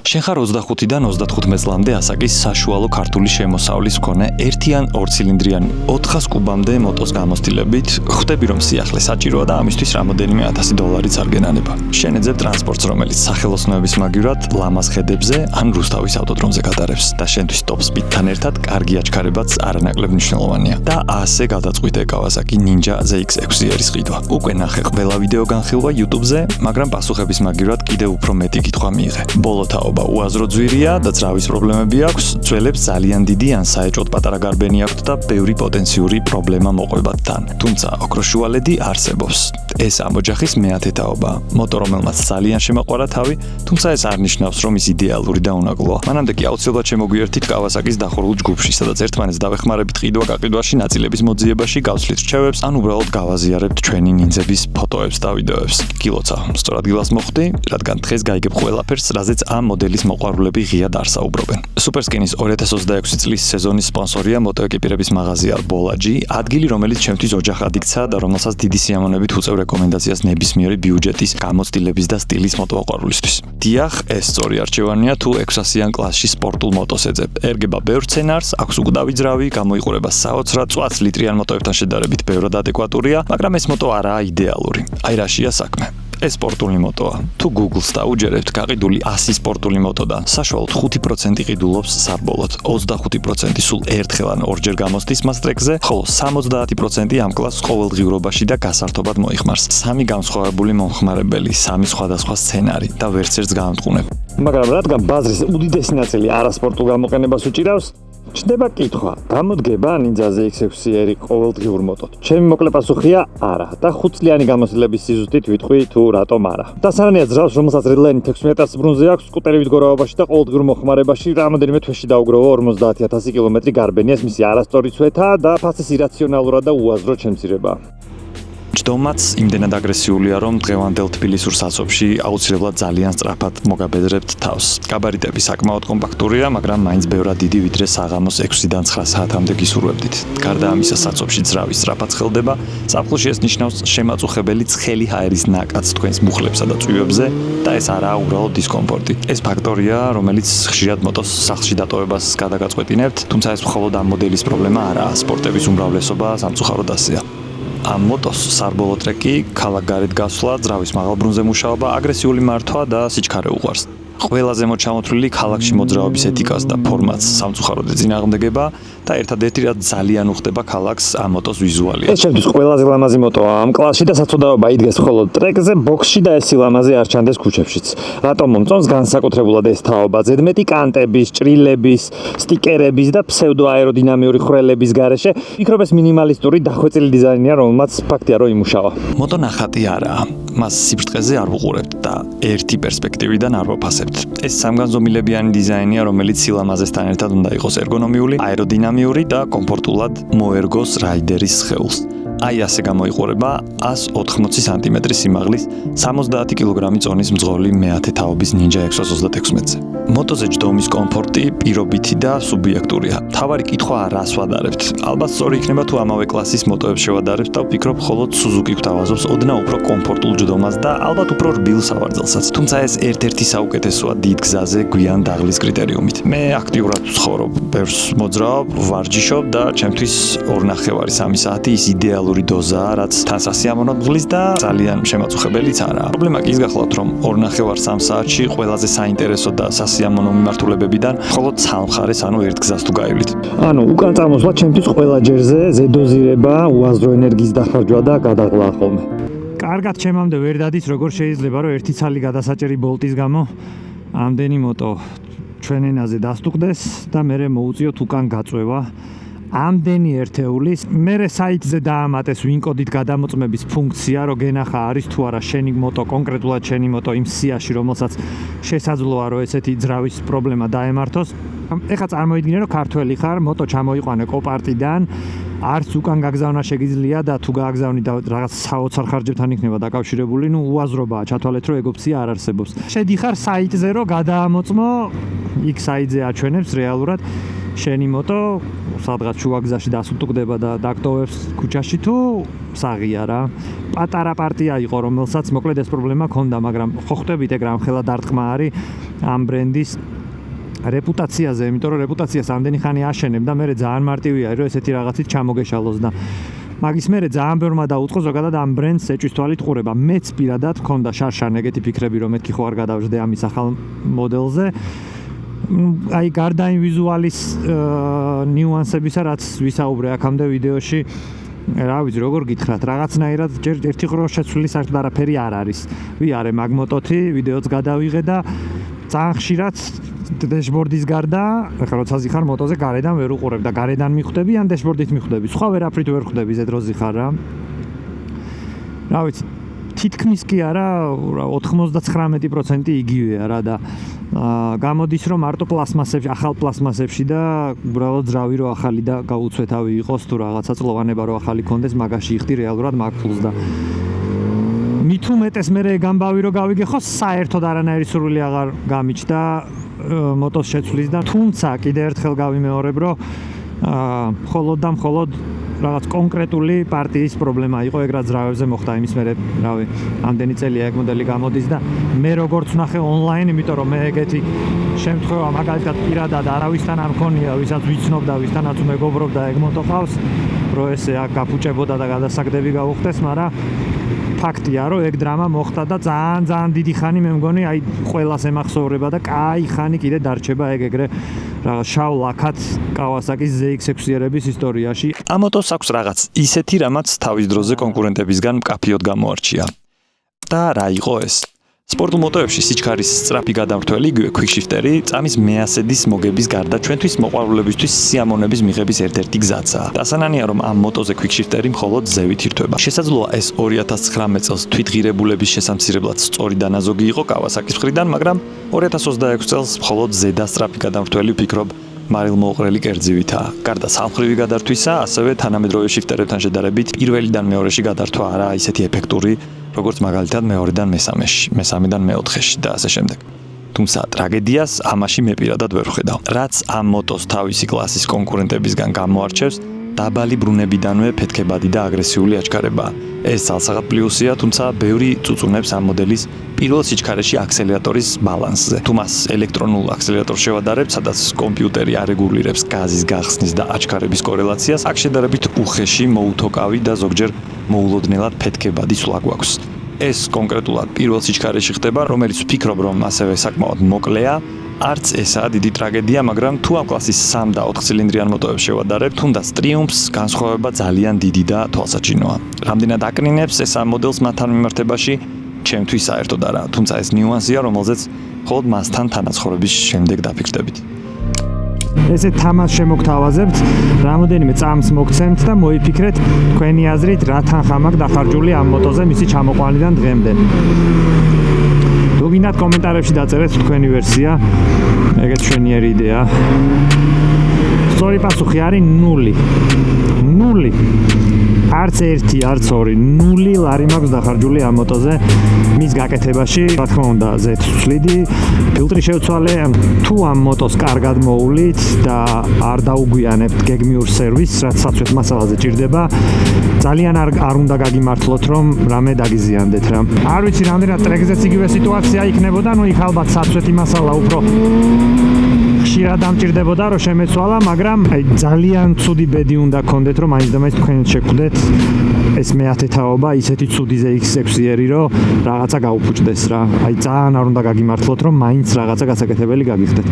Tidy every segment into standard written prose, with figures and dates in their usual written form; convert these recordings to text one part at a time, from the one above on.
შენ ხარ 25-დან 35 წლამდე ასაკის საშუალო ქართული შემოსავლის მქონე 1 ან 2 ცილინდრიანი 400 კუბამდე მოტოს გამოცდილებით, ხვდები რომ სიახლე საჭიროა და ამისთვის რამოდენიმე $1000 წარგენანება. შენ ეძებ ტრანსპორტს, რომელიც სახელოსნოების მაგივრად ლამაზ ხედებზე ან რუსთავის ავტოდრომზე გადარებს და შენთვის top speed-თან ერთად კარგი აჩქარებაც არანაკლებ მნიშვნელოვანია. და ასე გადაწყვიტე Kawasaki Ninja ZX-6R-ის ყიდვა. უკვე ნახე ყველა ვიდეო განხილვა YouTube-ზე, მაგრამ პასუხების მაგივრად კიდევ უფრო მეტი კითხვა მიიღე. ბოლოთაობა უაზრო ძვირია და ძრავის პრობლემები აქვს, ძველებს ძალიან დიდი ან საეჭვოდ პატარა გარბენი აქვთ და ბევრი პოტენციური პრობლემა მოყვებათ თან. თუმცა ოქროშუალედი არსებობს. ეს ამ ოჯახის მეათე თაობა. მოტო, რომელმაც ძალიან შემოყვარა თავი, თუმცა ეს არ ნიშნავს, რომ ის იდეალური და უნაკლოა. მანამდე კი აუცილებლად შემოგვიერთით Kawasaki-ის დახურულ ჯგუფში, სადაც ერთმანეთს დავეხმარებით ყიდვა-გაყიდვაში, ნაწილების მოძიებაში, გავცვლით რჩევებს, ან უბრალოდ გავაზიარებთ ჩვენი ნინძების ფოტოებს და ვიდეოებს. გილოცა, სწორად დილას მოხვდი, რადგან დღეს გაიგებ ყველაფერს, რაზეც ამ მოდელის მოყვარულები ღიად არსაუბრობენ. Superskin-ის 2026 წლის სეზონის სპონსორია მოტოეკიპირების მაღაზია Bolaji, ადგილი, რომელიც ჩემთვის ოჯახად იქცა და რომელსაც დიდი სიამოვნებით უწევ რეკომენდაციას ნებისმიერი ბიუჯეტის, გამოცდილების და სტილის მოტოაყვარულისთვის. დიახ, ეს სწორი არჩევანია თუ 600-იან კლასში სპორტულ მოტოს ეძებ. ერგება ბევრ სცენარს, აქვს უკვდავი ძრავი, გამოიყურება საოცრად, 100 ლიტრიან მოტოებთან შედარებით ბევრად ადეკვატურია, მაგრამ ეს მოტო არაა იდეალური. აი რაშია საქმე. ეს სპორტული მოტოა. თუ Google-ს დაუჯერებთ გაყიდული 100 სპორტული მოტოდან, საშუალოდ 5% ყიდულობს სარბოლოდ, 25% სულ ერთხელ ან ორჯერ გამოსდის მას ტრეკზე, ხოლო 70% ამ კლასს ყოველდღიურობაში და გასართობად მოიხმარს. 3 განსხვავებული მომხმარებელი, 3 სხვადასხვა სცენარი და ვერც ერთს გაამტყუნებ. მაგრამ რადგან ბაზრის უდიდესი ნაწილი არასპორტულ გამოყენებას უჭირავს, ჩნდება კითხვა, გამოდგება Ninja ZX-6R ყოველდღიურ მოტოდ? ჩემი მოკლე პასუხია არა და 5 წლიანი გამოცდილების სიზუსტით ვიტყვი თუ რატომ არა. და სანანია ძრავს, რომელსაც Redline 16000 ბრუნზე აქვს, სკუტერებით გორაობაში და ყოველდღიურ მოხმარებაში რამოდენიმე თვეში დაუგროვა 50000 კილომეტრი გარბენიას მისი არასწორი ცვეთა და ფასის ირაციონალურად და უაზრო შემცირება. ჯდომაც იმდენად აგრესიულია, რომ დღევანდელ თბილისურ საცობში აუცილებლად ძალიან სწრაფად მოგაბედრებთ თავს. გაბარიტები საკმაოდ კომპაქტურია, მაგრამ მაინც ბევრად დიდი, ვიდრე საღამოს 6-დან 9 საათამდე გისურვებდით. გარდა ამისა, საცობში ძრავი სწრაფად ცხელდება, საფხულში ეს ნიშნავს შემაწუხებელი ცხელი ჰაერის ნაკადს თქვენს მუხლებსა და წვივებზე და ეს არაა უბრალოდ დისკომფორტი. ეს ფაქტორია, რომელიც ხშირად მოტოს სახლში დატოვებას გადაგაწყვეტინებთ, თუმცა ეს მხოლოდ ამ მოდელის პრობლემა არაა, სპორტების უმრავლესობა სამწუხაროდ ასეა. ამ მოტოს სარბოლო ტრეკი, ქალაქ გარეთ გასვლა, ძრავის მაღალ ბრუნზე მუშაობა, აგრესიული მართვა და სიჩქარე უყვარს. ყველაზე მოჩამოთვლილი ქალაქში მოძრაობის ეთიკას და ფორმატს სამწუხაროდ ეწინააღმდეგება და ერთადერთი რაც ძალიან უხდება ქალაქს ამ მოტოს ვიზუალია. ეს ჩემთვის ყველაზე ლამაზი მოტოა ამ კლასში და საცოდაობა იდგეს მხოლოდ ტრეკზე, ბოქსში და ეს ლამაზი არ ჩანდეს ქუჩებშიც. რატომ მომწონს განსაკუთრებულად ეს თაობა? ზედმეტი კანტების, ჭრილების, სტიკერების და ფსევდოაეროდინამიური ხვრელების გარეშე ვფიქრობ ეს მინიმალისტური დახვეწილი დიზაინია, რომელმაც ფაქტია რომ იმუშავა. მოტო ნახატი არაა. მას სიბრტყეზე არ ვუყურებთ და ერთი პერსპექტივიდან არ ვაფასებთ. ეს სამგანზომილებიანი დიზაინია, რომელიც სილამაზესთან ერთად უნდა იყოს ერგონომიული, აეროდინამიური და კომფორტულად მოერგოს რაიდერის სხეულს. აი ასე გამოიყურება 180 სანტიმეტრის სიმაღლის 70 კილოგრამი წონის მძღოლი მეათე თაობის Ninja 626-ზე. მოტოზე ჯდომის კომფორტი პირობითი და სუბიექტურია. თავარი კითხვა რას ვადარებთ? ალბათ სწორი იქნება თუ ამავე კლასის მოტოებს შევადარებთ და ვფიქრობ მხოლოდ Suzuki გვთავაზობს ოდნავ უფრო კომფორტულ ჯდომას და ალბათ უფრო რბილ სავარძელსაც. თუმცა ეს ერთ-ერთი საუკეთესოა დიდ გზაზე გვიან დაღლის კრიტერიუმით. მე აქტიურად ვცხოვრობ, ბევრს მოძრაობ, ვარჯიშობ და ჩემთვის 2.5-3 საათი ის იდეალური დოზაა, რაც თან სასიამოვნო მღლის და ძალიან შემაწუხებელიც არაა. პრობლემა კი ის გახლავთ, რომ 2.5-3 საათში ყველაზე საინტერესო და სასიამოვნო მიმართულებებიდან მხოლოდ სამხარეს, ანუ ერთ გზას თუ გაივლით. ანუ უკან წამოსვლა ჩემთვის ყველა ჯერზე ზედოზირება, უაზრო ენერგიის დახარჯვა და გადაღლა ხოლმე. კარგად ჩემამდე ვერ დადის, როგორ შეიძლება რომ ერთი ცალი გადასაჭერი ბოლტის გამო ამდენი მოტო ჩვენ ენაზე დასტუყდეს და მე მოუწიოთ უკან გაწვევა. ამდენი ერთეულის, მერე საიტზე დაამატეს ვინკოდით გადამოწმების ფუნქცია, რომ გენახა არის თუ არა შენი მოტო, კონკრეტულად შენი მოტო იმ სიაში, რომელსაც შესაძლოა რომ ესეთი ძრავის პრობლემა დაემართოს. ეხლა წარმოიდგინე რომ ქართველი ხარ, მოტო ჩამოიყვანე კოპარტიდან, არც უკან გაგზავნა შეგიძლია და თუ გააგზავნი და რაღაც საოცარ ხარჯებთან იქნება დაკავშირებული, ნუ უაზრობაა, ჩათვალეთ რომ ეგ ოფცია არ არსებობს. შედიხარ საიტზე რომ გადაამოწმო, იქ საიტზე აჩვენებს რეალურად შენი მოტო სადღაც შუაგზაში დასუტყდება და დაგტოვებს ქუჩაში თუ საღია რა. პატარა პარტია იყო, რომელსაც მოკლედ ეს პრობლემა ჰქონდა, მაგრამ ხო ხვდებით ეგ რამხელა დარტყმა არის ამ ბრენდის რეპუტაციაზე, იმიტომ რომ რეპუტაციას ამდენი ხანი აშენებ და მე ძალიან მარტივია, რომ ესეთი რაღაცით ჩამოგეშალოს და მაგის მერე ძალიან ბევრმა დაუწყო ზოგადად ამ ბრენდს ეჭვის თვალით ყურება. მეც პირადად მქონდა შარშან ეგეთი ფიქრები, რომ მეთქი ხო არ გადავждე ამის ახალ მოდელზე. აი გარდა იმ ვიზუალის ნიუანსებისა, რაც ვისაუბრე აქამდე ვიდეოში, რა ვიცი, როგორ გითხრათ, რაღაცნაირად ჯერ ერთი ყროს შეცვლილი საერთოდ არაფერი არ არის. ვიარე მაგმოტოთი, ვიდეოც გადავიღე და ძალიან ხშირად დეშბორდის გარდა, ახლა როცა ზიხარ მოტოზე გარედან ვერ უყურებ და გარედან მიხვდები ან დეშბორდით მიხვდები. სხვა ვერაფრით ვერ ხვდები ზედ რო ზიხარ რა. რა ვიცი, თითქმის კი არა, 99% იგივეა რა და გამოდის რომ მარტო პლასმასებში, ახალ პლასმასებში და უბრალოდ ძრავი რო ახალი და გაუცვეთავი იყოს თუ რაღაცა წლოვანება რო ახალი კონდეს, მაგაში იხდი რეალურად მაგ ფულს და მით უმეტეს მე გამბავი რო გავიგე ხო საერთოდ არანაირი სურვილი აღარ გამიჩნდა მოტოს შეცვლის და თუმცა კიდე ერთხელ გავიმეორებ რომ მხოლოდ და მხოლოდ რაღაც კონკრეტული პარტიის პრობლემა იყო ეგ რა ძრავებზე მოხდა იმის მერე რავი ამდენი წელია ეგ მოდელი გამოდის და მე როგორც ვნახე ონლაინ იმიტომ რომ მე ეგეთი შემთხვევა მაგალითად პირადად არავისთან არ მქონია ვისაც ვიცნობ და ვისთანაც მეგობრობ და ეგ მოტო ყავს რომ ესე აქ გაფუჭებოდა და გადასაგდები გავუხდეს მაგრამ ფაქტია რომ ეგ დრამა მოხდა და ძალიან დიდი ხანი მე მგონი აი ყველას ემახსოვრება და კაი ხანი კიდე დარჩება ეგ ეგრე რაღაც შავ ლაქად Kawasaki ZX6-იერების ისტორიაში. ამ მოტოს აქვს რაღაც ისეთი რამაც თავის დროზე კონკურენტებისგან მკაფიოდ გამოარჩია. და რა იყო ეს? სპორტულ მოტოებში სიჩქარის სწრაფი გადამრთველი, იგივე quickshifteri, წამის მეასედის მოგების გარდა ჩვენთვის მოყვარულებისთვის სიამოვნების მიღების ერთ-ერთი გზაცაა. დასანანია რომ ამ მოტოზე quickshifteri მხოლოდ ზევით ირთვება. შესაძლოა ეს 2019 წელს თვითღირებულების შესამცირებლად სწორი დანაზოგი იყო Kawasaki-ის მხრიდან, მაგრამ 2026 წელს მხოლოდ ზედა სწრაფი გადამრთველი ვფიქრობ მარილმოუყრელი კერძივითაა. გარდა სამხრივი გადართვისა, ასევე თანამედროვე shifterებთან შედარებით პირველიდან მეორეში გადართვა არაა ისეთი ეფექტური, როგორც მაგალითად მეორედან მესამეში, მესამედან მეოთხეში და ასე შემდეგ. თუმცა ტრაგედიას ამაში მე პირადად ვერ ვხედავ. რაც ამ მოტოს თავისი კლასის კონკურენტებისგან გამოარჩევს, დაბალი ბრუნებიდანვე ფეთქებადი და აგრესიული აჩქარებაა. ეს ძალსაღად პლუსია, თუმცა ბევრი წუწუნებს ამ მოდელის პირველ სიჩქარეში აქსელერატორის ბალანსზე. თუ მას ელექტრონულ აქსელერატორს შევადარებთ, სადაც კომპიუტერი არეგულირებს გაზის გახსნის და აჩქარების კორელაციას, აქ შედარებით უხეში მოუთოკავი და ზოგჯერ მოულოდნელად ფეთქებადი სვლა გვაქვს. ეს კონკრეტულად პირველ სიჩქარეში ხდება, რომელიც ვფიქრობ, რომ ასევე საკმაოდ მოკლეა. არც ესაა დიდი ტრაგედია, მაგრამ თუ ამ კლასის 3 და 4 ცილინდრიან მოტოებს შევადარებთ, თუნდაც ტრიუმფს განსხვავება ძალიან დიდი და თვალსაჩინოა. რამდენად აკრინებს ეს ამ მოდელს მათთან მიმართებაში, ჩემთვის საერთოდ არა, თუმცა ეს ნიუანსია, რომელზეც მხოლოდ მასთან თანაცხოვრების შემდეგ დაფიქრდებით. ესე თამას შემოგთავაზებთ, რამოდენიმე წამს მოგცემთ და მოიფიქრეთ თქვენი აზრით რა თანხა მაქვს დახარჯული ამ მოტოზე მისი ჩამოყვანიდან დღემდე. თუ გინდათ კომენტარებში დაწერეთ თქვენი ვერსია, ეგეც მშვენიერი იდეა. სწორი პასუხი არის 0. 0. არც 1, არც 2, 0 ლარი მაქვს დახარჯული ამ მოტოზე მის გაკეთებაში. რა თქმა უნდა, Z-სვლიდი, ფილტრი შევცვალე, თუ ამ მოტოს კარგად მოულით და არ დაუგვიანებთ გეგმიურ სერვისს, რაც საცვეთ მასალაზე ჭირდება, ძალიან არ უნდა გაგიმართლოთ, რომ რამე დაგიზიანდეთ რა. არ ვიცი, რამდენად ტრეკზეც იგივე სიტუაცია იქნებოდა, ну იქ ალბათ საცვეთი მასალა უფრო ხშირად დამჭირდებოდა რომ შემეცვალა, მაგრამ აი ძალიან ცუდი ბედი უნდა გქონდეთ, რომ მაინც და მაინც თქვენ შეხვდეთ ეს მე-10 თაობა ისეთი ცუდი ZX6-იერი, რომ რაღაცა გაუფუჭდეს რა. აი ძალიან არ უნდა გაგიმართლოთ, რომ მაინც რაღაცა გასაკეთებელი გაგიხდეთ.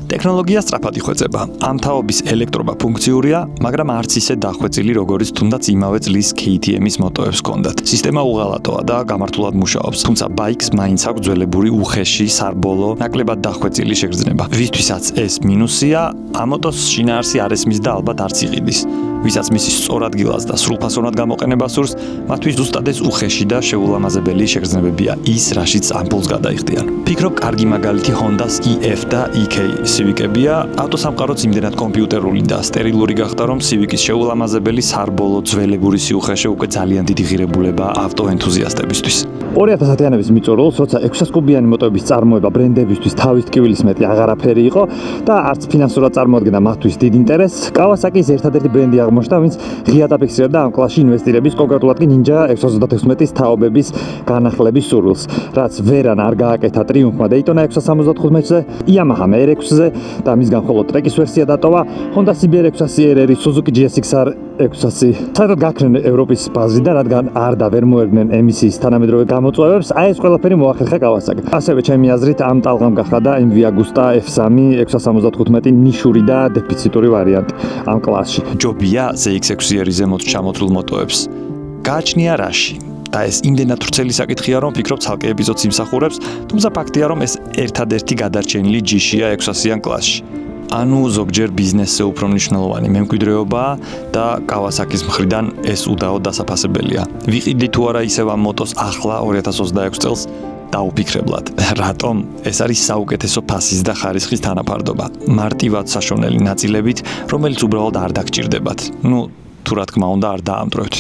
ტექნოლოგია სწრაფად იხვეწება. ამ თაობის ელექტრობა ფუნქციურია, მაგრამ არც ისე დახვეწილი, როგორც თუნდაც იმავე წლის KTM-ის მოტოებს ჰქონდათ. სისტემა უღალატოა და გამართულად მუშაობს, თუმცა ბაიკს მაინც აქვს ძველებური უხეში, სარბოლო, ნაკლებად დახვეწილი შეგრძნება. ვისთვისაც ეს მინუსია, ამ მოტოს შინაარსი არ ესმის და ალბათ არც იყიდის. ვისაც მისი სწორ ადგილას და სრულფასოვნად გამოყენება სურს, მათთვის ზუსტად ეს უხეში და შეულამაზებელი შეგრძნებებია ის, რაშიც ამპულს გადაიხდიან. ფიქრობ, კარგი მაგალითი Honda-ს EF და EK Civic-ებია. ავტოსამყაროც იმდენად კომპიუტერული და სტერილური გახდა, რომ Civic-ის შეულამაზებელი სარბოლო ძველებური სიუხეში უკვე ძალიან დიდი ღირებულება ავტოენთუზიასტებისთვის. 2010-იანების მიწურულს, როცა 600 კუბიანი მოტოების წარმოება ბრენდებისთვის თავის ტკივილის მეტი აღარაფერი იყო და არც ფინანსურად წარმოადგენდა მათთვის დიდ ინტერესს, Kawasaki-ის ერთადერთი ბრენდი აღმოჩნდა, ვინც ღიად აფიქსირებდა ამ კლასში ინვესტირების, კონკრეტულად კი Ninja 636-ის თაობების განახლების სურვილს, რაც ვერან არ გააკეთა ტრიუმფმა Daytona 675-ზე, Yamaha MR6-ზე და მისგან მხოლოდ ტრეკის ვერსია დატოვა, Honda CBR 600 RR-ი, Suzuki GSX-R 600 საერთოდ გაქრნენ ევროპის ბაზრიდან, რადგან არ და ვერ მოერგნენ ემისიის თანამედროვე გამოწვევებს, აი ეს ყველაფერი მოახერხა Kawasaki. ასევე ჩემი აზრით ამ ტალღამ გახადა MV Agusta F3 675 ნიშური და დეფიციტური ვარიანტი ამ კლასში. ჯობია ZX6-ერი ზემოთ ჩამოთვლილ მოტოებს გააჩნია რაში და ეს იმდენად ვრცელი საკითხია, რომ ფიქრობ ცალკე ეპიზოდს იმსახურებს, თუმცა ფაქტია, რომ ეს ერთადერთი გადარჩენილი ჯიშია 600-იან კლასში. ანუ ზოგჯერ ბიზნესზე უფრო მნიშვნელოვანი მემკვიდრეობაა და Kawasaki-ის მხრიდან ეს უდაოდ დასაფასებელია. ვიყიდი თუ არა ისევ ამ მოტოს ახლა 2026 წელს დაუფიქრებლად. რატომ? ეს არის საუკეთესო ფასის და ხარისხის თანაფარდობა. მარტივად საშონელი ნაწილებით, რომელიც უბრალოდ არ დაგჭირდებათ. თუ რა თქმა უნდა არ დაამტვრევთ.